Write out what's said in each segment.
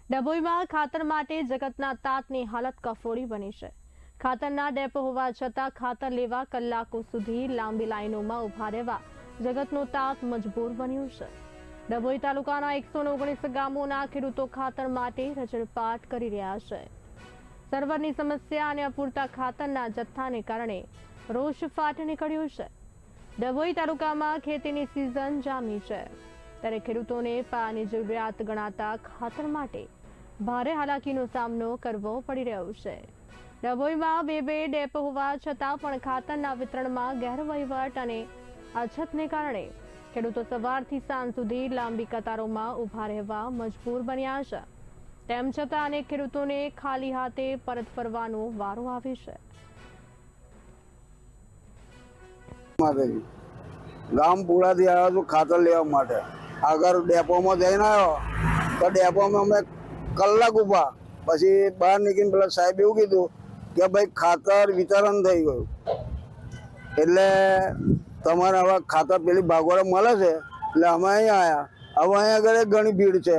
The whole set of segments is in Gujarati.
ડભોઈમાં ખાતર માટે જગતના તાતની હાલત કફોડી બની છે। ખાતરના ડેપો હોવા છતાં ખાતર લેવા કલાકો સુધી લાંબી લાઈનોમાં ઉભા રહેવા જગતનું તાત મજબૂર બન્યું છે। ડભોઈ તાલુકાના 119 ગામોના ખેડૂતો ખાતર માટે રજળપાટ કરી રહ્યા છે। સર્વરની સમસ્યા અને અપૂરતા ખાતરના જથ્થાને કારણે રોષ ફાટી નીકળ્યો છે। ડભોઈ તાલુકામાં ખેતીની સિઝન જામી છે, ત્યારે ખેડૂતોને પાયાની જરૂરિયાત ગણાતા ખાતર માટે ભારે હાલાકીનો સામનો કરવો પડી રહ્યો છે। ડભોઈમાં બે ડેપો હોવા છતાં પણ ખાતરના વિતરણમાં ગેરવહીવટ અને અછતને કારણે ખેડૂતો સવારથી સાંજ સુધી લાંબી કતારોમાં ઊભા રહેવા મજબૂર બન્યા છે। તેમ છતાં અનેક ખેડૂતોને ખાલી હાથે પરત ફરવાનો વારો આવે છે। ગામ પુરાથી આવ્યો છું ખાતર લેવા માટે। આગળ ડેપોમાં જઈને આવ્યો તો ડેપોમાં અમે કલાક ઉભા, પછી બહાર નીકળીને પેલા સાહેબ એવું કીધું કે ભાઈ ખાતર વિતરણ થઈ ગયું, એટલે તમારે હવે ખાતર પેલી ભાગોળે મળે છે, એટલે અમે અહીંયા આવ્યા। હવે અહીંયા આગળ ઘણી ભીડ છે।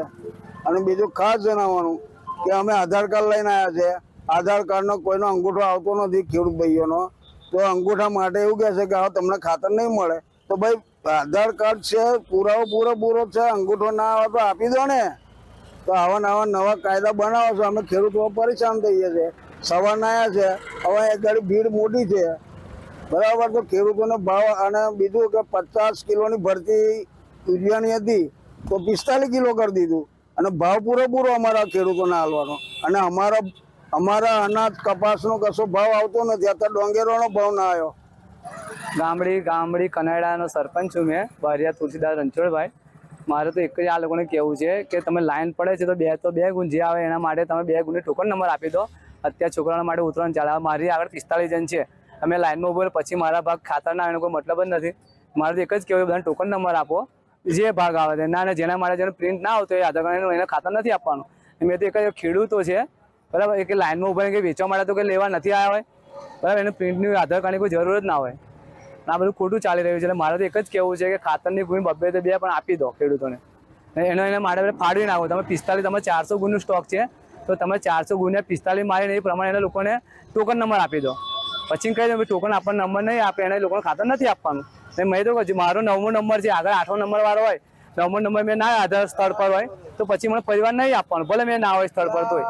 અને બીજું ખાસ જણાવવાનું કે અમે આધાર કાર્ડ લઈને આવ્યા છે। આધાર કાર્ડનો કોઈનો અંગૂઠો આવતો નથી ખેડૂત ભાઈઓનો, તો અંગૂઠા માટે એવું કહે છે કે હવે તમને ખાતર નહીં મળે। તો ભાઈ આધાર કાર્ડ છે, પુરાવો પૂરેપૂરો છે, અંગૂઠો ના આવે તો આપી દો ને। તો આવા નવા કાયદા બનાવો છો, અમે ખેડૂતો પરેશાન થઈએ છીએ। સવારના આવ્યા છે, હવે એક ગાડી ભીડ મોટી છે, બરાબર। તો ખેડૂતોનો ભાવ, અને બીજું કે 50 કિલોની ભરતી યુરિયાની હતી તો 45 કિલો કરી દીધું, અને ભાવ પૂરેપૂરો અમારા ખેડૂતોને હાલવાનો। અને અમારા અનાજ કપાસનો કશો ભાવ આવતો નથી, અત્યારે ડોંગેરોનો ભાવ ના આવ્યો। ગામડી કનાડાનો સરપંચ છું મેં, બારિયા તુલસીદાસ રણછોડભાઈ। મારે તો એક જ આ લોકોને કહેવું છે કે તમે લાઈન પડે છે તો બે ગુણ જે આવે એના માટે તમે 2 ગુણની ટોકન નંબર આપી દો। અત્યારે છોકરાઓના માટે ઉતરણ ચાલે, મારી આગળ 45 જણ છે, અમે લાઈનમાં ઉભો પછી મારા ભાગ ખાતર ના એનો કોઈ મતલબ જ નથી। મારે તો એક જ કહેવું, બધાને ટોકન નંબર આપો, જે ભાગ આવે છે ના, જેના માટે જેને પ્રિન્ટ ના આવતો એ આધાર કાર્ડ એને ખાતર નથી આપવાનું। મેં તો એક જ ખેડૂતો છે, બરાબર, એ કે લાઈનમાં ઉભા કે વેચવા માટે તો કે લેવા નથી આવ્યા હોય, બરાબર, એને પ્રિન્ટની આધાર કાર્ડની કોઈ જરૂર જ ના હોય। આ બધું ખોટું ચાલી રહ્યું છે, એટલે મારે તો એક જ કહેવું છે કે ખાતરની ગુણ 2 તો 2 પણ આપી દો ખેડૂતોને। એના માટે ફાળવી નાખો તમે 45, તમે 400 ગુણનું સ્ટોક છે તો તમે 400 ગુણ્યા 45 મારીને એ પ્રમાણે એના લોકોને ટોકન નંબર આપી દો। પછી કહી દો ટોકન આપણને નંબર નહીં આપે એને લોકોને ખાતર નથી આપવાનું। મેં તો કહ્યું મારો 9મો નંબર છે, આગળ 8મો નંબર વાળો હોય, 9મો નંબર મેં ના આધાર સ્થળ પર હોય તો પછી મને પરિવાર નહીં આપવાનું, ભલે મેં ના હોય સ્થળ પર તોય।